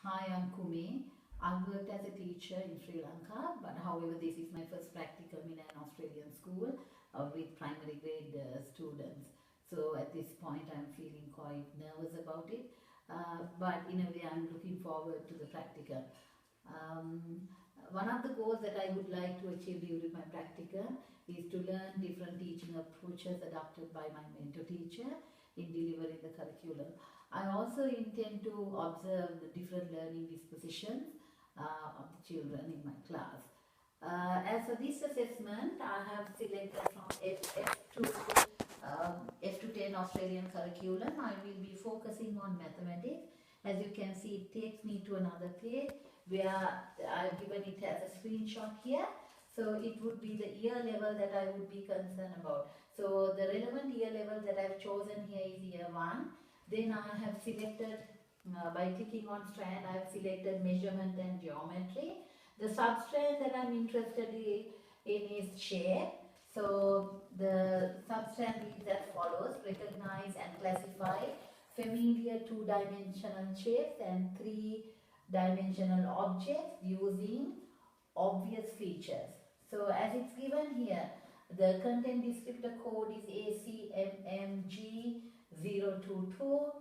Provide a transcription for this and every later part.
Hi, I'm Kumi. I've worked as a teacher in Sri Lanka, but however, this is my first practicum in an Australian school with primary grade students. So at this point, I'm feeling quite nervous about it. But in a way, I'm looking forward to the practicum. Um, One of the goals that I would like to achieve during my practicum is to learn different teaching approaches adopted by my mentor teacher in delivering the curriculum. I also intend to observe the different learning dispositions of the children in my class. As for this assessment, I have selected from F to 10 Australian curriculum. I will be focusing on mathematics. As you can see, it takes me to another page where I've given it as a screenshot here. So it would be the year level that I would be concerned about. So the relevant year level that I've chosen here is year 1. Then I have selected, by clicking on strand, I have selected measurement and geometry. The substrand that I'm interested in is shape. So the substrand is as follows: recognize and classify familiar two-dimensional shapes and three-dimensional objects using obvious features. So as it's given here, the content descriptor code is ACMMG022,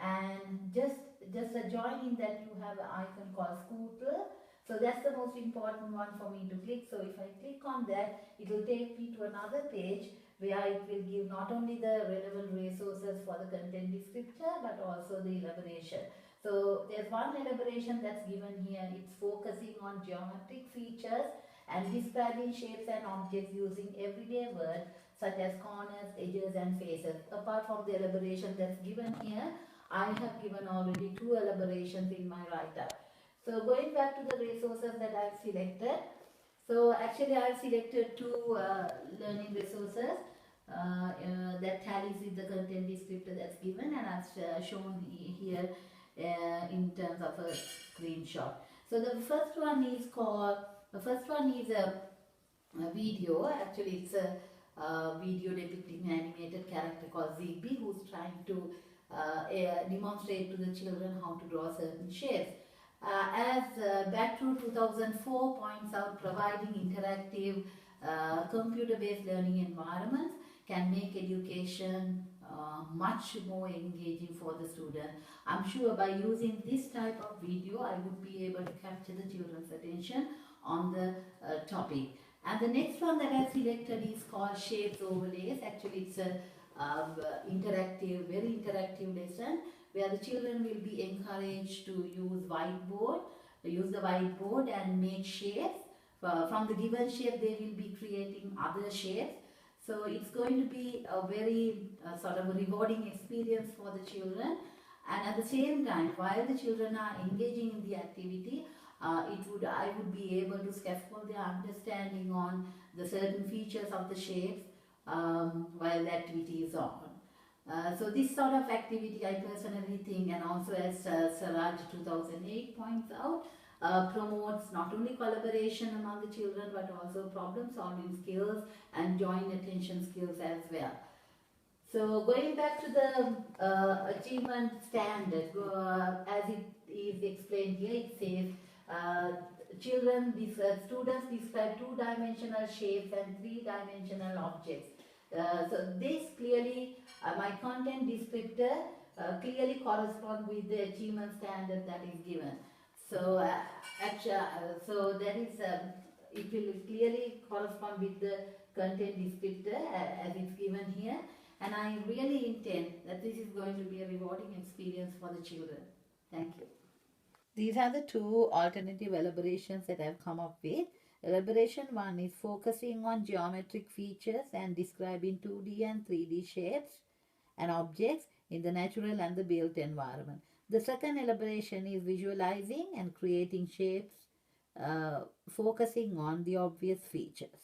and just adjoining that you have an icon called Scootle. So that's the most important one for me to click. So if I click on that, it will take me to another page where it will give not only the relevant resources for the content descriptor but also the elaboration. So there's one elaboration that's given here. It's focusing on geometric features and describing shapes and objects using everyday words such as corners, edges and faces. Apart from the elaboration that's given here, I have given already two elaborations in my write-up. So going back to the resources that I've selected. So actually I've selected two learning resources that tallies with the content descriptor that's given, and I've shown here in terms of a screenshot. So the first one is a video. Actually it's a video depicting an animated character called Zigbee, who's trying to demonstrate to the children how to draw certain shapes. As Backthrough 2004 points out, providing interactive computer-based learning environments can make education much more engaging for the student. I'm sure by using this type of video, I would be able to capture the children's attention on the topic. And the next one that I selected is called Shapes Overlays. Actually, it's a very interactive lesson where the children will be encouraged to use the whiteboard and make shapes. From the given shape, they will be creating other shapes. So it's going to be a very sort of a rewarding experience for the children. And at the same time, while the children are engaging in the activity, I would be able to scaffold their understanding on the certain features of the shapes while the activity is on. So this sort of activity, I personally think, and also as Siraj 2008 points out, promotes not only collaboration among the children but also problem solving skills and joint attention skills as well. So going back to the achievement standard, as it is explained here, it says students describe two-dimensional shapes and three-dimensional objects. So this clearly, my content descriptor clearly corresponds with the achievement standard that is given. So so that is, it will clearly correspond with the content descriptor as it's given here. And I really intend that this is going to be a rewarding experience for the children. Thank you. These are the two alternative elaborations that I've come up with. Elaboration 1 is focusing on geometric features and describing 2D and 3D shapes and objects in the natural and the built environment. The second elaboration is visualizing and creating shapes, focusing on the obvious features.